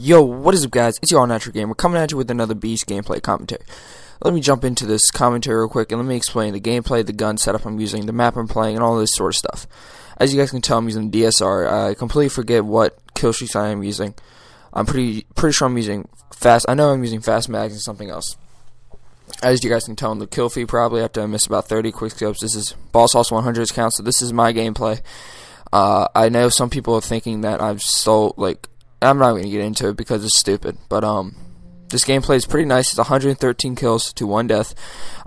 Yo, what is up guys, it's your TheNaturalGamerr coming at you with another beast gameplay commentary. Let me jump into this commentary real quick and let me explain the gameplay, the gun setup I'm using, the map I'm playing, and all this sort of stuff. As you guys can tell, I'm using DSR. I completely forget what kill streaks I am using. I'm pretty sure I'm using fast. I know I'm using fast mags and something else. As you guys can tell in the kill feed, probably after I miss about 30 quick scopes. This is Boss Sauce 100s count, so this is my gameplay. I know some people are thinking that I've stole, I'm not going to get into it because it's stupid, but this gameplay is pretty nice. It's 113 kills to 1 death.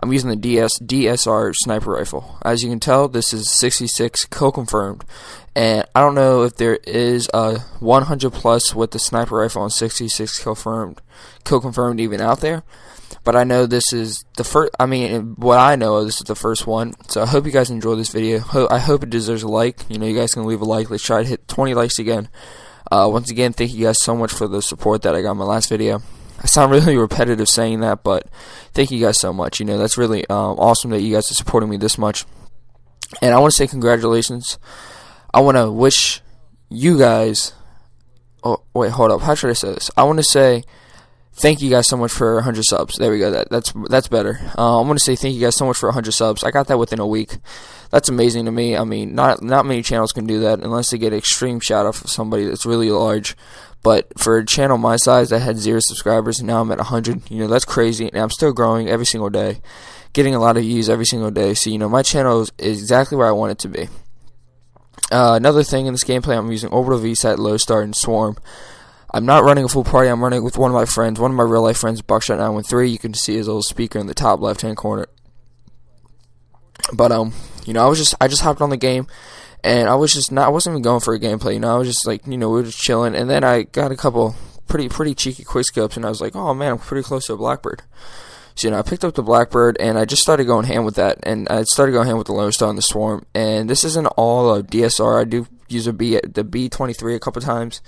I'm using the DSR sniper rifle. As you can tell, this is 66 kill confirmed, and I don't know if there is a 100 plus with the sniper rifle and 66 kill confirmed even out there, but I know this is the first. I mean, what I know, this is the first one. So I hope you guys enjoy this video. I hope it deserves a like. You know, you guys can leave a like. Let's try to hit 20 likes again. Once again, thank you guys so much for the support that I got in my last video. I sound really repetitive saying that, but thank you guys so much. You know, that's really awesome that you guys are supporting me this much. And I want to say congratulations. I want to wish you guys... Oh, wait, hold up. How should I say this? I want to say thank you guys so much for 100 subs. There we go. That's better. I want to say thank you guys so much for 100 subs. I got that within a week. That's amazing to me. I mean, not many channels can do that unless they get extreme shout out from somebody that's really large. But for a channel my size that had 0 subscribers and now I'm at 100, you know, that's crazy. And I'm still growing every single day, getting a lot of views every single day. So, you know, my channel is exactly where I want it to be. Another thing in this gameplay, I'm using Orbital VSAT, Low Start, and Swarm. I'm not running a full party. I'm running with one of my friends, one of my real life friends, Buckshot 913. You can see his little speaker in the top left hand corner. But you know, I just hopped on the game, and I wasn't even going for a gameplay. You know, I was just like, you know, we were just chilling, and then I got a couple pretty cheeky quick scopes, and I was like, oh man, I'm pretty close to a Blackbird. So, you know, I picked up the Blackbird, and I just started going ham with that, and I started going ham with the Lone Star and the Swarm. And this isn't all a DSR. I do use the B23 a couple times.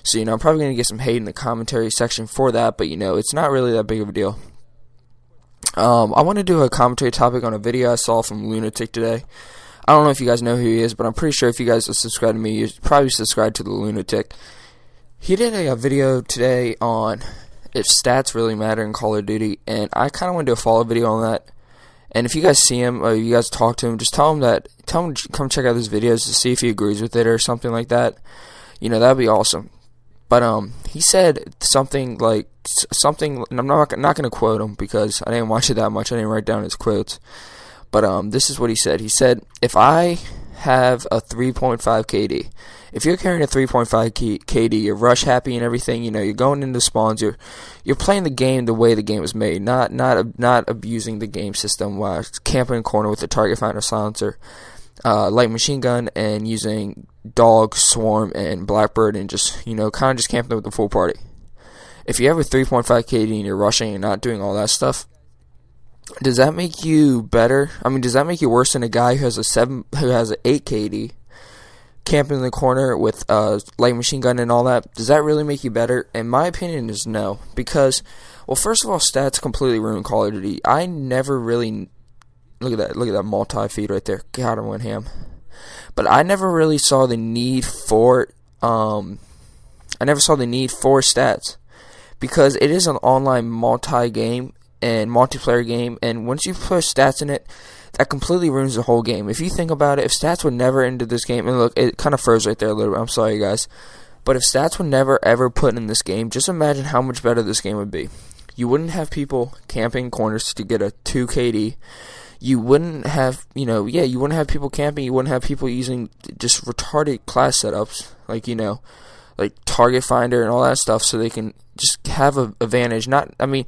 So, you know, I'm probably going to get some hate in the commentary section for that, but, you know, it's not really that big of a deal. I want to do a commentary topic on a video I saw from Lunatic today. I don't know if you guys know who he is, but I'm pretty sure if you guys are subscribed to me, you probably subscribe to the Lunatic. He did a video today on if stats really matter in Call of Duty, and I kind of want to do a follow video on that. And if you guys see him, or you guys talk to him, just tell him to come check out his videos to see if he agrees with it or something like that. You know, that'd be awesome. But he said something like and I'm not going to quote him because I didn't watch it that much. I didn't write down his quotes. But this is what he said. He said, if I have a 3.5 KD, if you're carrying a 3.5 KD, you're rush happy and everything. You know, you're going into spawns. You're playing the game the way the game was made, not abusing the game system while camping in a corner with a target finder silencer, light machine gun, and using Dog, Swarm, and Blackbird, and just, you know, kind of just camping with the full party. If you have a 3.5 KD and you're rushing and not doing all that stuff, does that make you better? I mean, does that make you worse than a guy who has an 8 KD camping in the corner with a light machine gun and all that? Does that really make you better? And my opinion is no, because, well, first of all, stats completely ruin Call of Duty. I never really look at that multi-feed right there. God, I went ham. But I never really saw the need for stats, because it is an online multi-game and multiplayer game, and once you put stats in it, that completely ruins the whole game. If you think about it, if stats would never enter this game, and look, it kind of froze right there a little bit, I'm sorry guys, but if stats would never ever put in this game, just imagine how much better this game would be. You wouldn't have people camping corners to get a 2 KD. You wouldn't have, you know, you wouldn't have people camping. You wouldn't have people using just retarded class setups, like, you know, like target finder and all that stuff, so they can just have an advantage. I mean,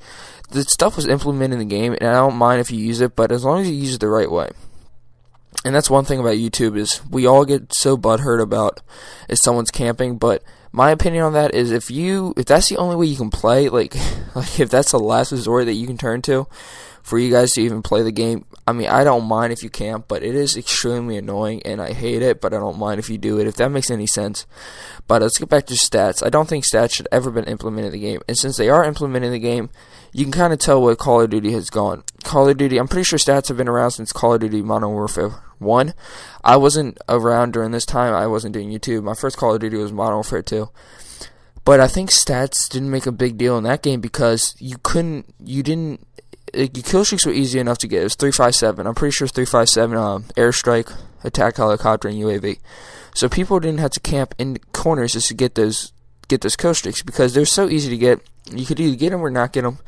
the stuff was implemented in the game, and I don't mind if you use it, but as long as you use it the right way. And that's one thing about YouTube, is we all get so butthurt about if someone's camping, but my opinion on that is if that's the only way you can play, like if that's the last resort that you can turn to for you guys to even play the game, I mean, I don't mind if you camp, but it is extremely annoying, and I hate it, but I don't mind if you do it, if that makes any sense. But let's get back to stats. I don't think stats should ever been implemented in the game, and since they are implemented in the game, you can kind of tell what Call of Duty has gone. Call of Duty, I'm pretty sure stats have been around since Call of Duty Modern Warfare 1. I wasn't around during this time. I wasn't doing YouTube. My first Call of Duty was Modern Warfare 2. But I think stats didn't make a big deal in that game because your kill streaks were easy enough to get. It was 357. I'm pretty sure it's 357 airstrike, attack helicopter, and UAV. So people didn't have to camp in corners just to get those kill streaks because they're so easy to get. You could either get them or not get them.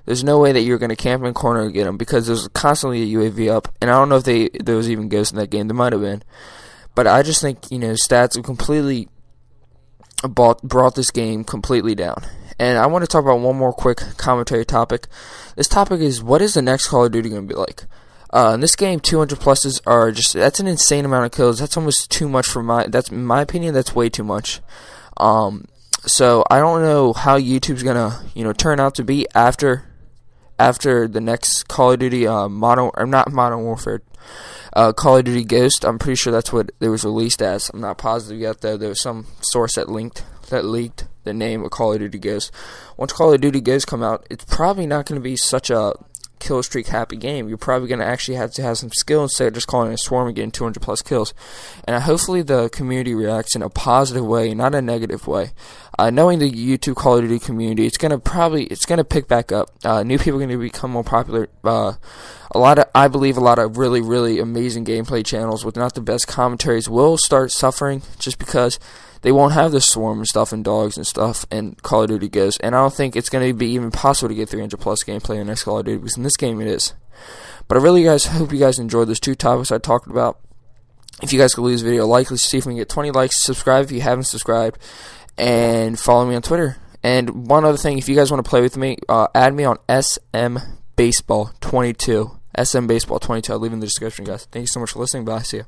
There's no way that you're going to camp in corner and get them because there's constantly a UAV up. And I don't know if there was even ghosts in that game. There might have been. But I just think, stats have completely brought this game completely down. And I want to talk about one more quick commentary topic. This topic is, what is the next Call of Duty going to be like? In this game, 200 pluses are that's an insane amount of kills. That's almost too much in my opinion, that's way too much. So I don't know how YouTube's gonna, turn out to be after the next Call of Duty Modern Warfare, Call of Duty Ghost. I'm pretty sure that's what it was released as. I'm not positive yet though. There was some source that leaked the name of Call of Duty Ghost. Once Call of Duty Ghost come out, it's probably not going to be such a kill streak happy game. You're probably going to actually have to have some skill instead of just calling it a swarm and getting 200 plus kills. And hopefully the community reacts in a positive way, not a negative way. Knowing the YouTube Call of Duty community, it's going to pick back up. New people are going to become more popular. I believe a lot of really, really amazing gameplay channels with not the best commentaries will start suffering just because they won't have the swarm and stuff and dogs and stuff and Call of Duty Ghost. And I don't think it's going to be even possible to get 300 plus gameplay in the next Call of Duty because in this game it is. But I really hope you guys enjoyed those two topics I talked about. If you guys could leave this video a like, let's see if we can get 20 likes. Subscribe if you haven't subscribed. And follow me on Twitter. And one other thing, if you guys want to play with me, add me on SMBaseball22. SMBaseball22. I'll leave in the description, guys. Thank you so much for listening. Bye. See ya.